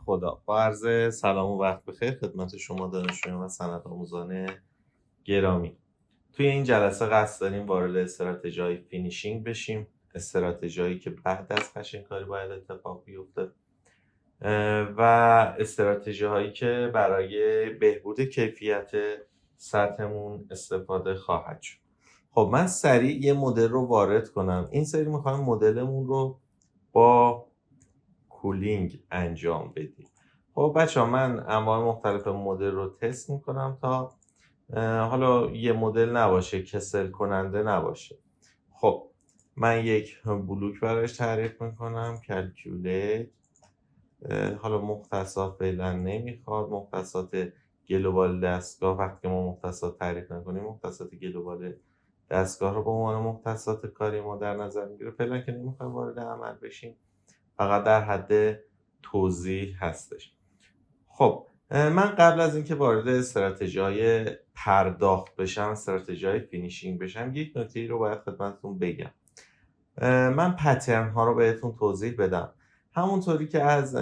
خدا. با عرض سلام و وقت بخیر خدمت شما دانشجویان و سند آموزان گرامی. توی این جلسه قصد داریم وارد استراتژی‌های فینیشینگ بشیم، استراتژی‌هایی که بعد از قشنگکاری باید اتفاق بیفته و استراتژی‌هایی که برای بهبود کیفیت سطحمون استفاده خواهد شد. خب من سریع یه مدل رو وارد کنم. این سری می‌خوایم مدلمون رو با کولینگ انجام بدیم. خب بچه‌ها من انواع مختلف مدل رو تست میکنم تا حالا یه مدل نباشه، کسل کننده نباشه. خب من یک بلوک براش تعریف میکنم، کلکیولیت. حالا مختصات فعلا نمیخواد، مختصات گلوبال دستگاه وقتی ما مختصات تعریف نکنیم مختصات گلوبال دستگاه رو به عنوان مختصات کاری ما در نظر میگیره. فعلا که نمیخوایم وارد عمل بشیم، فقط در حد توضیح هستش. خب من قبل از اینکه وارد استراتژی‌های پرداخت بشم، استراتژی‌های فینیشینگ بشم، یک نکته رو باید خدمتتون بگم. من پترن ها رو بهتون توضیح بدم. همونطوری که از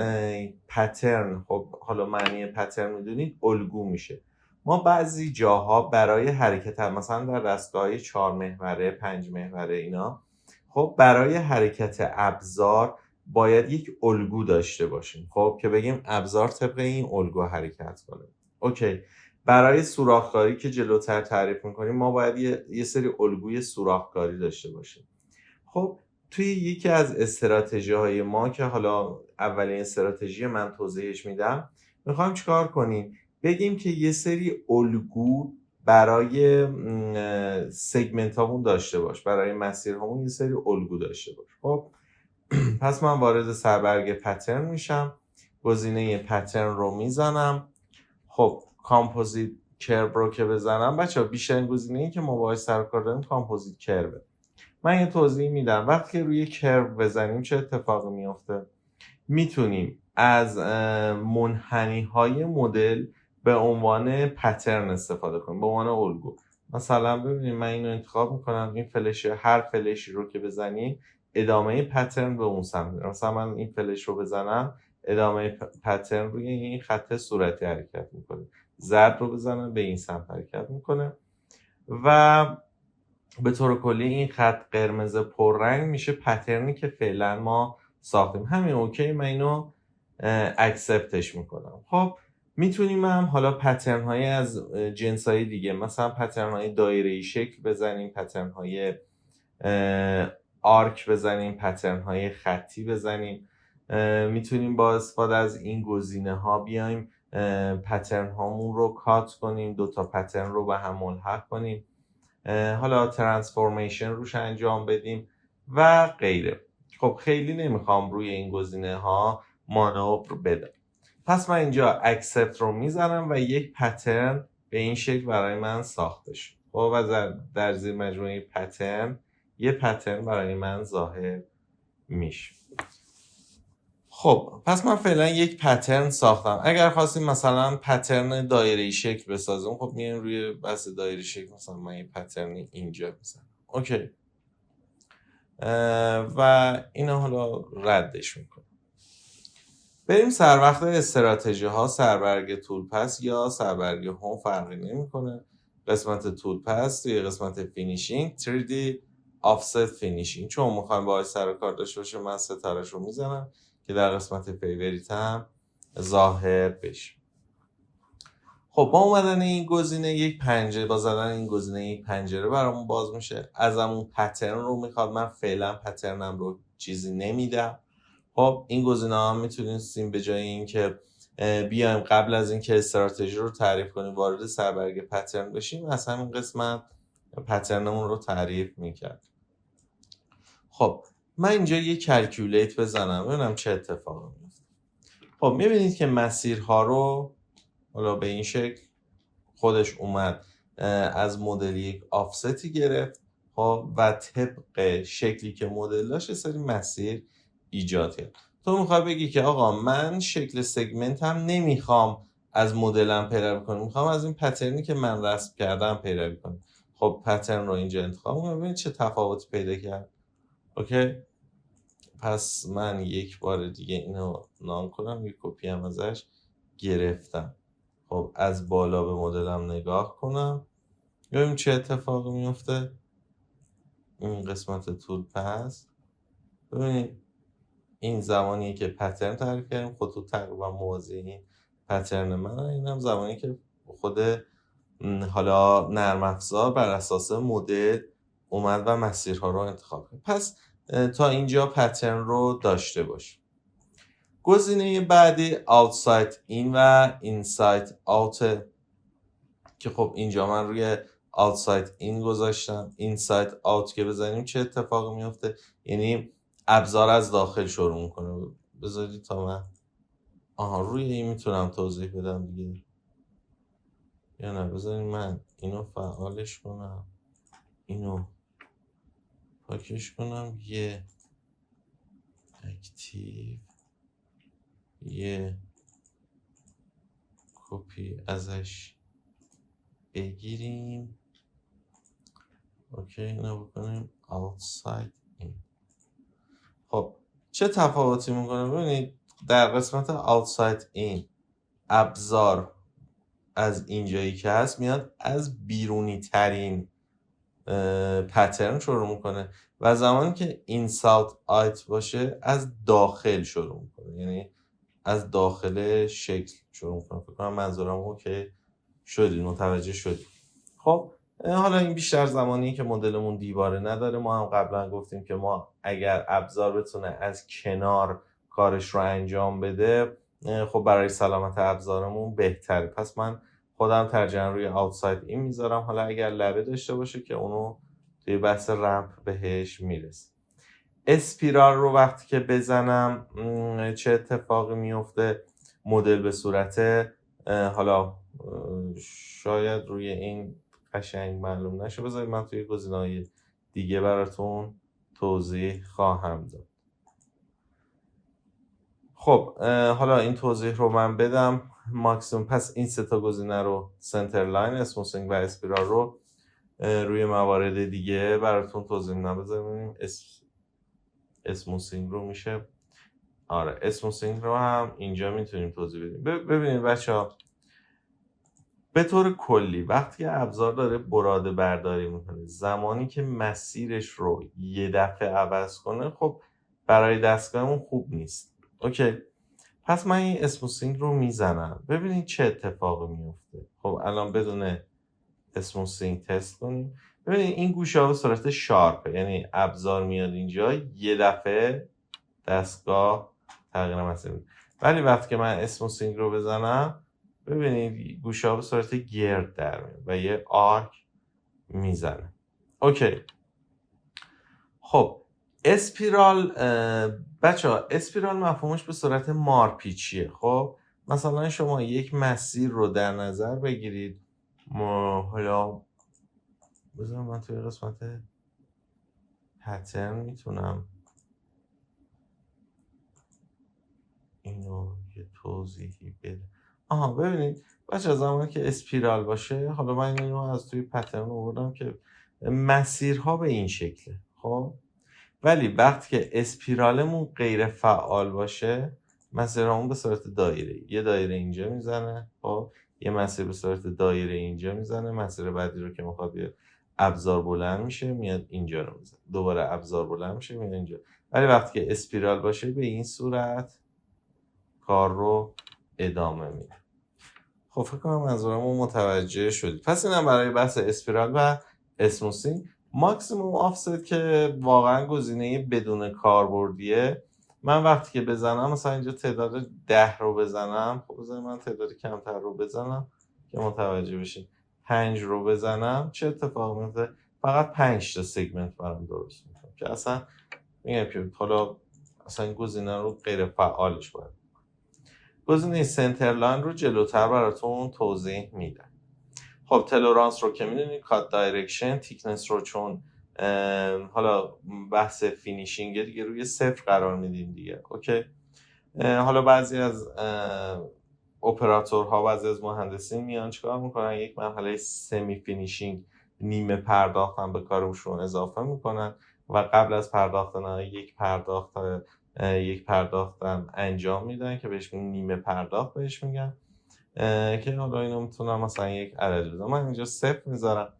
پترن، خب حالا معنی پترن میدونید الگو میشه. ما بعضی جاها برای حرکت مثلا در دستگاه 4 محوره 5 محوره اینا، خب برای حرکت ابزار باید یک الگو داشته باشیم، خب که بگیم ابزار طبق این الگو حرکت کنه. اوکی. برای سوراخ‌کاری که جلوتر تعریف می‌کنیم ما باید یه سری الگوی سوراخ‌کاری داشته باشیم. خب توی یکی از استراتژی‌های ما که حالا اولین استراتژی من توضیحش میدم، می‌خوایم چیکار کنیم؟ بگیم که یه سری الگو برای سگمنت هامون داشته باش، برای مسیر هامون یه سری الگو داشته باش. خب پس من وارد سربرگ پترن میشم، گزینه پترن رو میزنم. خب کامپوزیت کرو رو که بزنم، بچه‌ها بیشترین گزینه‌ای که ما باهاش سر کار داریم کامپوزیت کروه. من یه توضیح میدم. وقتی روی کرو بزنیم چه اتفاقی میفته؟ میتونیم از منحنی‌های مدل به عنوان پترن استفاده کنیم، به عنوان الگو. مثلا ببینید من اینو انتخاب میکنم، این فلش، هر فلشی رو که بزنیم ادامه پترن به اون سمت. مثلا من این فلش رو بزنم ادامه پترن روی این خط صورتی حرکت میکنه. زرد رو بزنم به این سمت حرکت میکنه و به طور کلی این خط قرمز پررنگ میشه پترنی که فعلا ما ساختیم. همین اوکی، من اینو اکسپتش میکنم. خب میتونیم هم حالا پترن های از جنس های دیگه، مثلا پترن های دایره‌ای شکل بزنیم، پترن های آرک بزنیم، پترن های خطی بزنیم. میتونیم با استفاده از این گزینه ها بیایم پترن هامون رو کات کنیم، دوتا پترن رو به هم ملحق کنیم، حالا ترانسفورمیشن روش انجام بدیم و غیره. خب خیلی نمیخوام روی این گزینه ها مانور بدم. پس من اینجا اکسپت رو میزنم و یک پترن به این شکل برای من ساخته شد. خب و در زیر مجموعه پترن یه پترن برای من ظاهر میشه. خب پس من فعلا یک پترن ساختم. اگر خواستیم مثلا پترن دایره‌ای شکل بسازم، خب میایم روی بحث دایره‌ای شکل، مثلا من یک پترن اینجا بزنم. اوکی. و اینا حالا ردش میکنم. بریم سر وقت استراتژی ها. سربرگ تولپس یا سربرگ هوم فرقی نمیکنه. قسمت تولپس توی قسمت فینیشینگ 3D offset فینیشینگ، چون میخوایم باهاش سر کار داشته باشیم من ستاره‌اش رو میزنم که در قسمت فیوریت هم ظاهر بشه. خب با اومدن این گزینه یک پنجره، با زدن این گزینه یک پنجره برامون باز میشه. ازمون پترن رو میخواد. من فعلا پترنم رو چیزی نمیدم. خب این گزینه ها میتونیم به جای این که بیایم قبل از اینکه استراتژی رو تعریف کنیم وارد سربرگ پترن بشیم، از همین قسمت پترنمون رو تعریف میکرد. خب من اینجا یه کلکیولیت بزنم ببینم چه اتفاقی میفته. خب میبینید که مسیرها رو حالا به این شکل خودش اومد از مدل یک آفستی گرفت. خب و طبق شکلی که مدل داشت سری مسیر ایجاد کرد. تو میخوای بگی که آقا من شکل سگمنت هم نمیخوام از مدلم پیروی کنم، میخوام از این پترنی که من رسم کردم پیروی کنم. خب پترن رو اینجا انتخاب کنم. ببینید چه تفاوتی پیدا کرد. اوکی. پس من یک بار دیگه اینو نام کنم، یک کپی هم ازش گرفتم. خب از بالا به مدلم نگاه کنم، ببینیم چه اتفاقی میفته. این قسمت تول پس ببینید این زمانی که پترن تعریف کردیم، خطوط تقریبا موازی این پترن من، اینم زمانی که خود حالا نرم افزار بر اساس مدل اومد و مسیرها رو انتخاب کرد. پس تا اینجا پترن رو داشته باش. گزینه بعدی outside in و inside out که خب اینجا من روی outside in گذاشتم. inside out که بزنیم چه اتفاقی میفته؟ یعنی ابزار از داخل شروع میکنه. بذارید تا من روی این میتونم توضیح بدم دیگه یا نه؟ بذارید من اینو فعالش کنم، اینو پاکش کنم، یه اکتیو یه کپی ازش بگیریم. اوکی، اینو بکنیم outside in. خب چه تفاوتی میکنه؟ ببینید در قسمت outside in ابزار از اینجایی که هست میاد از بیرونی ترین پترن شروع میکنه و زمانی که inside out باشه از داخل شروع میکنه، یعنی از داخل شکل شروع میکنه. فکر کنم منظورم اوکی شدید، متوجه شدید. خب حالا این بیشتر زمانی که مدلمون دیواره نداره. ما هم قبلا گفتیم که ما اگر ابزار بتونه از کنار کارش رو انجام بده، خب برای سلامت ابزارمون بهتره. پس من خودم ترجیحاً روی outside این میذارم. حالا اگر لبه داشته باشه که اونو توی بحث رمپ بهش میرسه. اسپیرال رو وقتی که بزنم چه اتفاقی میفته؟ مدل به صورت حالا شاید روی این قشنگ معلوم نشه، بذارید من توی گزینه‌های دیگه براتون توضیح خواهم داد. خب حالا این توضیح رو من بدم ماکسیموم. پس این سه تا گزینه رو سنتر لاین، اسموسینگ و اسپیرال رو روی موارد دیگه براتون توضیح میدم. بذاریم اسموسینگ رو میشه اسموسینگ رو هم اینجا میتونیم توضیح بدیم. ببینید بچه‌ها، به طور کلی وقتی که ابزار داره براده برداری میکنه، زمانی که مسیرش رو یه دفعه عوض کنه، خب برای دستگاهمون خوب نیست. اوکی، پس من این اسموسینگ رو میزنم، ببینید چه اتفاقی میفته. خب الان بدون اسموسینگ تست کنیم. ببینید این گوشه ها به صورت شارپه، یعنی ابزار میاد اینجا یه دفعه دستگاه تغییر مسیر میده. ولی وقتی که من اسموسینگ رو بزنم، ببینید گوشه ها به صورت گرد در میاد و یه آرک میزنه. اوکی، خب اسپیرال بچه ها، اسپیرال مفهومش به صورت مارپیچیه. خب مثلا شما یک مسیر رو در نظر بگیرید. حالا بذارم من توی قسمت پترن میتونم اینو یه توضیحی بدم. ببینید بچه، زمانی که اسپیرال باشه، حالا من اینو از توی پترن آوردم که مسیرها به این شکله. خب ولی وقتی که اسپیرالمون غیر فعال باشه، مسیرمون به صورت دایره، یه دایره اینجا میزنه، خب یه مسیر به صورت دایره اینجا میزنه، مسیر بعدی رو که میخواد بیاد ابزار بلند میشه میاد اینجا رو میزنه، دوباره ابزار بلند میشه میاد اینجا. ولی وقتی که اسپیرال باشه به این صورت کار رو ادامه میده. خب فکر کنم منظورمو متوجه شدید. پس اینم برای بحث اسپیرال و اسموسینگ. ماکسیموم آفست که واقعا گزینه بدون کاربردیه. من وقتی که بزنم مثلا اینجا تعداد 10 رو بزنم، خب بذارید من تعداد کمتر رو بزنم که متوجه بشین. 5 رو بزنم چه اتفاقی میفته؟ فقط 5 تا سگمنت برام درست میشه که اصلا میگم که حالا اصلا گزینه رو غیر فعالش باید. گزینه سنتر لاین رو جلوتر براتون توضیح میدم. خب تلورانس رو که میدونید، کات دایرکشن، تیکنس رو چون حالا بحث فینیشینگ دیگه روی 0 قرار میدیم دیگه. اوکی، حالا بعضی از اپراتورها، بعضی از مهندسین میان چیکار میکنن؟ یک مرحله سمی فینیشینگ، نیمه پرداخت هم به کارشون اضافه میکنن و قبل از پرداخت نهایی یک پرداختم انجام میدن که بهش نیمه پرداخت بهش میگن، که حالا اینو میتونم مثلا یک عدد بذارم. من اینجا 0 میذارم.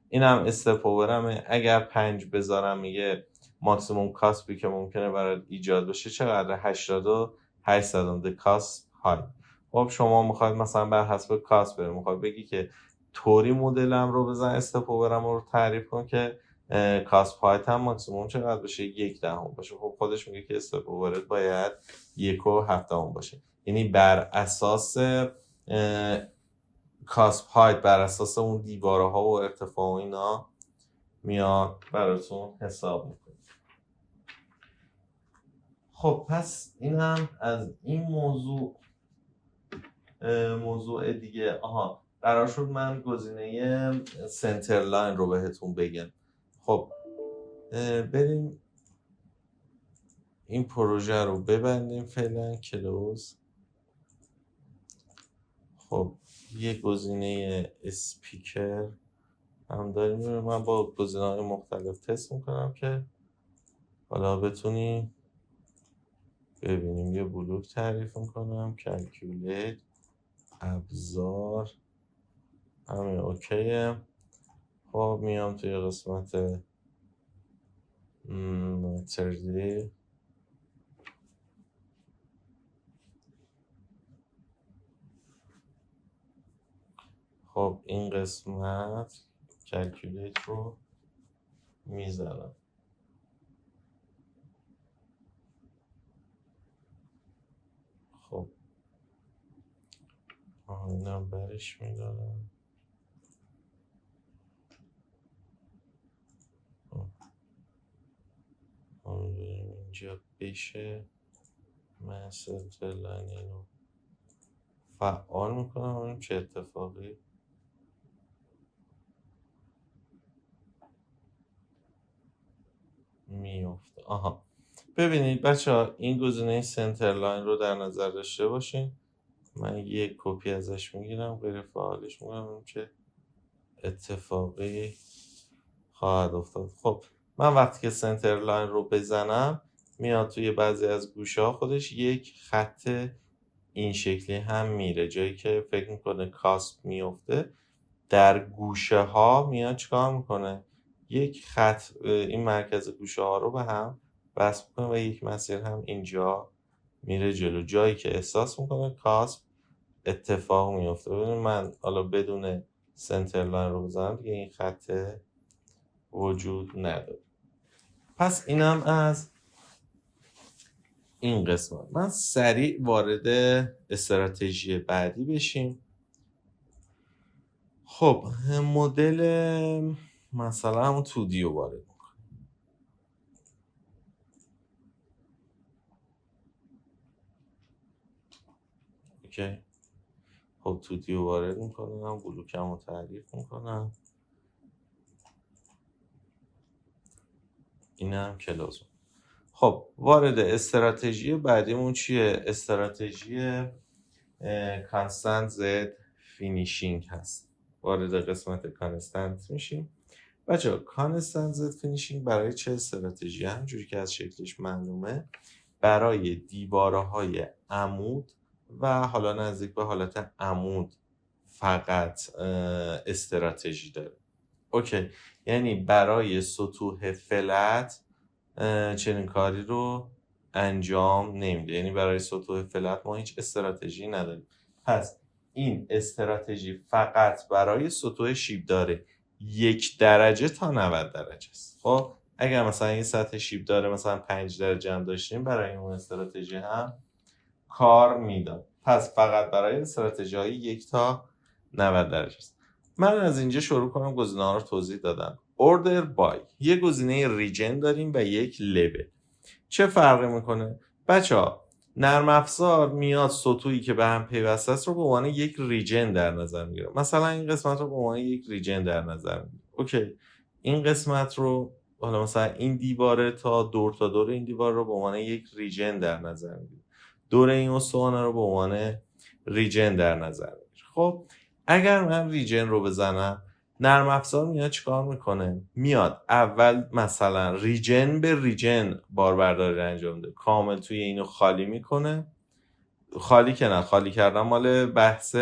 اینم استپ اوورمه. اگر 5 بذارم میگه ماکسیموم کاسپی که ممکنه برای ایجاد بشه چقدر؟ 88 the cost high. خب شما میخواید مثلا بر حسب کاست بریم، میخواید بگی که طوری مدلم رو بزن، استپ اوورم رو تعریف کن که کاست پایت هم ماکسیموم چقدر بشه؟ 1/10 باشه. خب خودش میگه که استپ اوورت باید 1/7 باشه. یعنی بر اساس کاست پایت، بر اساس اون دیواره ها و ارتفاع و اینا میاد براتون حساب میکنه. خب پس اینم از این موضوع دیگه. قرار شد من گزینه سنتر لاین رو بهتون بگم. خب بریم این پروژه رو ببندیم فعلا، کلوز. خب یه گزینه اسپیکر هم داریم. من با گزینه‌های مختلف تست میکنم که حالا بتونیم ببینیم. یه بلوک تعریف میکنم، کلکولیت، ابزار، همین اوکیه. خب میام توی قسمت متری. خب این قسمت کلکولیت رو میزنم. خب اینم برش میدارم. اینجا بشه من سنتر لاین رو فعال میکنم. ببینیم چه اتفاقی میفته. ببینید بچه ها، این گزینه سنتر لاین رو در نظر داشته باشین. من یک کپی ازش میگیرم، غیر فعالش میکنم، چه اتفاقی خواهد افتاد. خب من وقتی که سنتر لاین رو بزنم میاد توی بعضی از گوشه ها خودش یک خط این شکلی هم میره. جایی که فکر میکنه کاسپ میفته در گوشه ها میاد چیکار میکنه؟ یک خط این مرکز گوشه ها رو به هم وصل میکنه و یک مسیر هم اینجا میره جلو، جایی که احساس میکنه کاسپ اتفاق میفته. ببینید من حالا بدون سنتر لاین رو بزنم دیگه این خط وجود نداره. پس اینم از این قسمت. من سریع وارد استراتژی بعدی بشیم. خب مدل مثلا همون 2D رو وارد میکنم. اوکی. خب 2D رو وارد میکنم، بلوکم رو تعریف میکنم. اینم کلوز. خب وارد استراتژی بعدیمون چیه؟ استراتژی کانستنت زد فینیشینگ هست. وارد قسمت کانستنت میشیم. بچه ها کانستنت زد فینیشینگ برای چه استراتژی؟ همجوری که از شکلش معلومه برای دیواره های عمود و حالا نزدیک به حالت عمود فقط استراتژی داره. اوکی، یعنی برای سطوح فلت چنین کاری رو انجام نمیده. یعنی برای سطوح فلت ما هیچ استراتژی نداریم. پس این استراتژی فقط برای سطوح شیب داره 1 درجه تا 90 درجه است. خب اگر مثلا این سطح شیب داره مثلا 5 درجه هم داشتیم، برای اون استراتژی هم کار میداد. پس فقط برای استراتژی های 1 تا 90 درجه است. من از اینجا شروع کنم گزینه ها رو توضیح دادم. اوردر بای، یه گزینه ریجن داریم و یک لبل. چه فرقی میکنه؟ بچه ها نرم افزار میاد سطوحی که به هم پیوسته است رو به عنوان یک ریجن در نظر میگیره. مثلا این قسمت رو به عنوان یک ریجن در نظر میگیره. اوکی، این قسمت رو حالا مثلا این دیواره تا دور این دیوار رو به عنوان یک ریجن در نظر میگیره. دور این استوانه رو به عنوان ریجن در نظر میگیره. خب اگر من ریجن رو بزنم نرم افزار میاد چیکار میکنه؟ میاد اول مثلا ریجن به ریجن باربرداری انجام میده، کامل توی اینو خالی میکنه. خالی که نه، خالی کردن مال بحث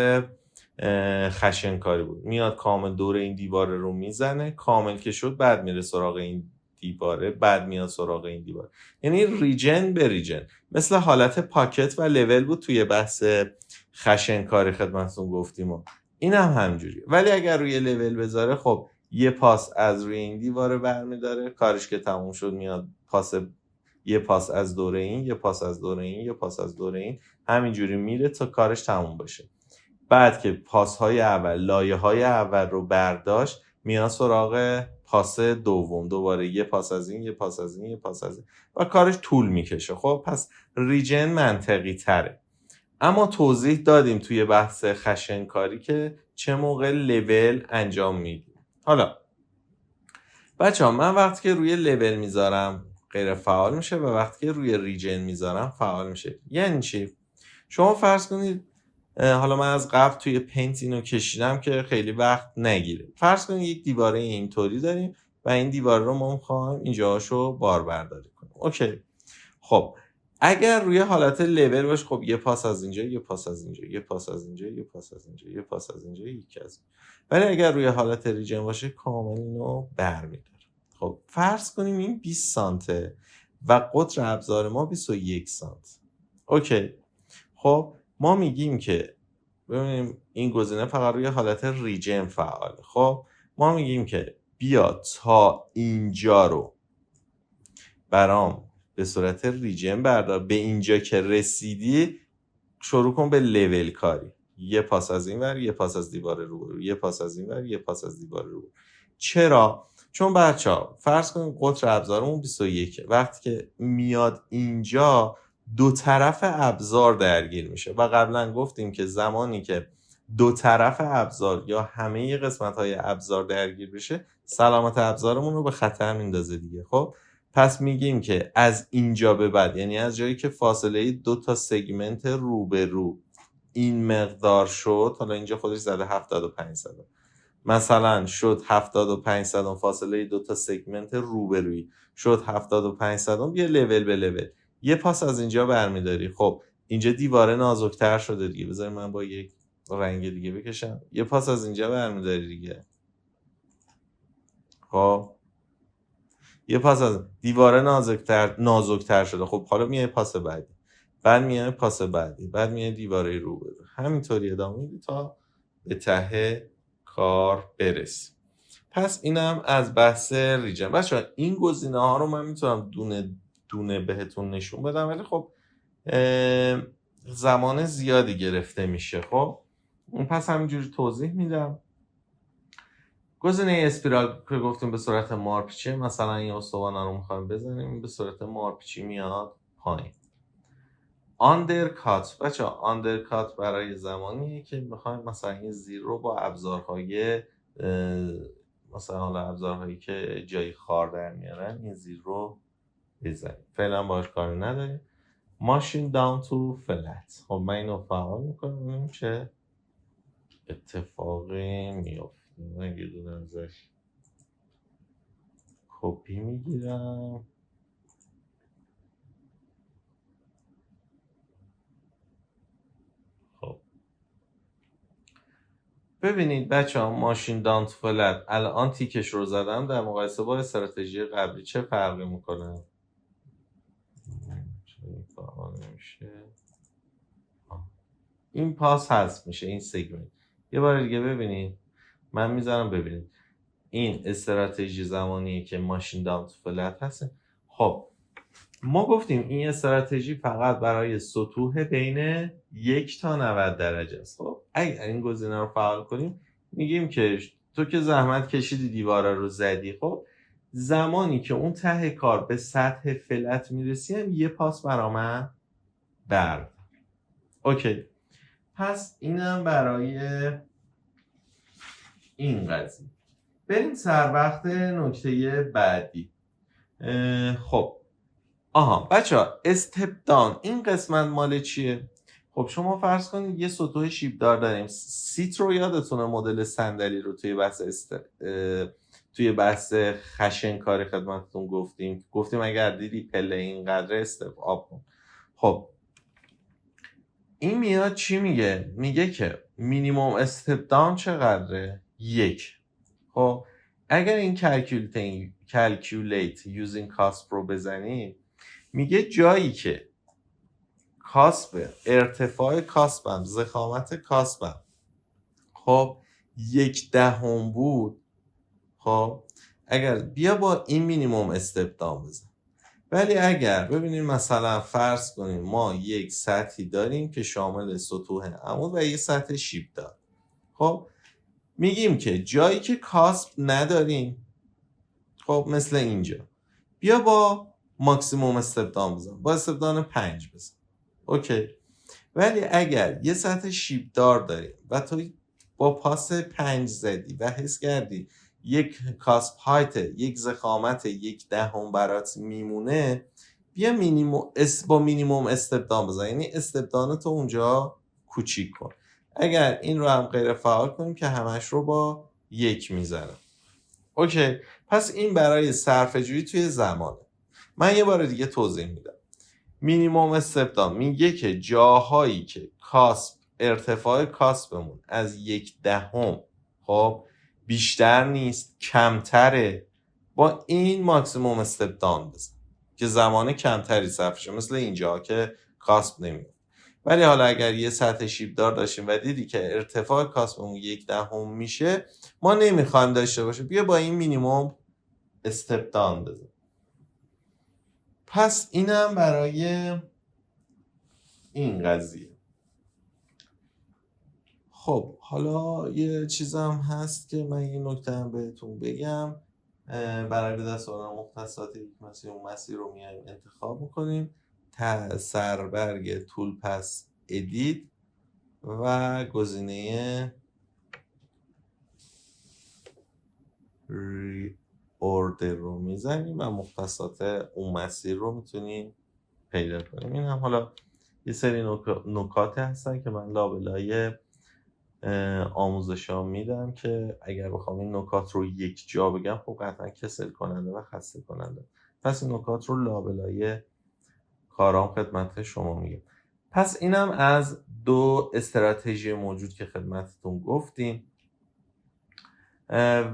خشنکاری بود. میاد کامل دور این دیواره رو میزنه، کامل که شد بعد میره سراغ این دیواره، بعد میاد سراغ این دیواره. یعنی ریجن به ریجن، مثل حالت پاکت و لول بود توی بحث خشنکاری خدمتتون گفتیم. این هم همجوریه، ولی اگر روی لول بذاره خب یه پاس از روی این دیواره برمیداره، کارش که تموم شد میاد یه پاس از دوره این، یه پاس از دوره این، یه پاس از دوره این، همینجوری میره تا کارش تموم بشه. بعد که پاس‌های اول، لایه‌های اول رو برداشت، میاد سراغ پاس دوم، دوباره یه پاس از این، یه پاس از این، یه پاس از این، و کارش طول میکشه. خب پس ریجن منطقی تره. اما توضیح دادیم توی بحث خشنکاری که چه موقع لول انجام میدیم. حالا بچه‌ها، من وقتی که روی لول میذارم غیر فعال میشه و وقتی که روی ریجن میذارم فعال میشه. یعنی چی؟ شما فرض کنید، حالا من از قبل توی پینت اینو کشیدم که خیلی وقت نگیره. فرض کنید یک دیواره اینطوری داریم و این دیواره رو ما میخوایم اینجاشو باربرداری کنیم. اوکی. خب اگر روی حالت لول باشه، خب یه پاس از اینجا، یه پاس از اینجا، یه پاس از اینجا، یه پاس از اینجا، یه پاس از اینجا، یکی از. ولی اگر روی حالت ریجن باشه کامل اینو برمی‌داره. خب فرض کنیم این 20 سانته و قطر ابزار ما 21 سانت. اوکی. خب ما میگیم که ببینیم این گزینه فقط روی حالت ریجن فعاله. خب ما میگیم که بیا تا اینجا رو برام به صورت ریجن بردار، به اینجا که رسیدی شروع کن به لول کاری. یه پاس از این ور، یه پاس از دیوار رو، یه پاس از این ور، یه پاس از دیوار رو. چرا؟ چون بچه‌ها فرض کنیم قطر ابزارمون 21، وقتی که میاد اینجا دو طرف ابزار درگیر میشه و قبلا گفتیم که زمانی که دو طرف ابزار یا همه قسمت‌های ابزار درگیر بشه سلامت ابزارمون رو به خطر میندازه دیگه. خب پس میگیم که از اینجا به بعد، یعنی از جایی که فاصله دو تا سگمنت رو به رو این مقدار شد، حالا اینجا خودش زده 75 صدم، مثلا شد 75 صدم، فاصله دو تا سگمنت روبرویی شد 75 صدم، یه لول به لول یه پاس از اینجا برمیداری. خب اینجا دیواره نازکتر شده دیگه، بذاری من با یک رنگ دیگه بکشم، یه پاس از اینجا برمیداری دیگه. خب یه پاس از دیواره نازکتر شده. خب حالا میای پاس بعدی، بعد میای پاس بعدی، بعد میای دیواره روبرو، همینطوری ادامه میدی تا به ته کار برسی. پس اینم از بحث ریجن. بچه‌ها این گزینه ها رو من میتونم دونه دونه بهتون نشون بدم، ولی خب زمان زیادی گرفته میشه. خب پس همینجوری توضیح میدم. گزینه اسپیرال که گفتیم به صورت مارپیچی، مثلا این استوانه رو میخوایم بزنیم به صورت مارپیچی میاد پایین. آندرکات، بچه‌ها آندرکات برای زمانیه که میخوایم مثلا این زیر رو با ابزارهای مثلا حالا ابزارهایی که جای خار در میارن این زیر رو بزنیم. فعلا باش کاری نداریم. ماشین داون تو فلت. خب من اینو فعال میکنم ببینیم چه اتفاقی میفته. من یه دونه ازش کپی میگیرم. خب ببینید بچه ها، ماشین داون تو فلت الان تیکش رو زدم، در مقایسه با استراتژی قبلی چه فرقی میکنه؟ این پاس حذف میشه، این سگمنت. یه بار دیگه ببینید، من میذارم ببینید این استراتژی زمانیه که ماشین داون تو فلت هست. خب ما گفتیم این استراتژی فقط برای سطوح بین 1 تا 90 درجه است. خب اگر این گزینه رو فعال کنیم میگیم که تو که زحمت کشیدی دیواره رو زدی، خب زمانی که اون ته کار به سطح فلت میرسی هم یه پاس برا من برد. اوکی. پس اینم برای این قضیه. بریم سر وقت نکته بعدی. خب بچه ها، استپ داون این قسمت مال چیه؟ خب خب شما فرض کنید یه سطوح شیبدار داریم. سیت رو یادتونه مدل صندلی رو توی بحث خشنکاری خدمتتون گفتیم اگر دیدی پله اینقدر استپ آب کن. خب این میاد چی میگه؟ میگه که مینیمم استپ داون چقدره؟ 1. خب اگر این calculate using CASP رو بزنیم، میگه جایی که کاسپ ارتفاع کاسپم ضخامت کاسپم خب 1/10 بود، خب اگر بیا با این مینیمم استپ داون بزن. ولی اگر ببینیم مثلا فرض کنیم ما یک سطحی داریم که شامل سطوح عمود و یک سطح شیب دار، خب میگیم که جایی که کاسپ نداریم، خب مثل اینجا، بیا با ماکسیموم استپ داون بزن، با استپ داون 5 بزن. اوکی. ولی اگر یه سطح شیب دار داریم و تو با پاس 5 زدی و حس کردی یک کاسپ هایت، یک ضخامت 1/10 برات میمونه، بیا با مینیموم استپ داون بزن، یعنی استپ داون تو اونجا کوچیک کن. اگر این رو هم غیر فعال کنیم که همش رو با 1 میزنم. اوکی. پس این برای صرفه‌جویی توی زمانه. من یه بار دیگه توضیح میدم. مینیموم استپ داون میگه که جاهایی که ارتفاع کاسپمون از 1/10 خب بیشتر نیست، کمتره، با این ماکسیموم استپ داون بزن که زمان کمتری صرف شه، مثل اینجا که کاسپ نمیاد. ولی حالا اگر یه سطح شیب دار داشتیم و دیدی که ارتفاع کاسپمون 1/10 میشه، ما نمیخوایم داشته باشه، بیا با این مینیموم استپ داون بزن. پس اینم برای این قضیه. خب حالا یه چیزم هست که من یه نکته هم بهتون بگم. برای به دست آوردن مختصات یک مسیر، اون مسیر رو میایم انتخاب میکنیم، سربرگ تول پس ادیت و گزینه اوردر رو میزنیم و مختصات اون مسیر رو میتونیم پیدا کنیم. این هم حالا یه سری نکات هستن که من لابلای آموزش ها میدم که اگر بخوام این نکات رو یک جا بگم خب قطعا کسل کننده و خسته کننده. پس این نکات رو لابلای کارام خدمت شما میگم. پس اینم از 2 استراتژی موجود که خدمتتون گفتیم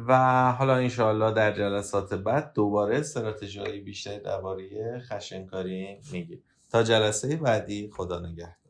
و حالا انشاءالله در جلسات بعد دوباره استراتژی های بیشتری درباره خشنکاری میگیم. تا جلسه بعدی، خدا نگهدار.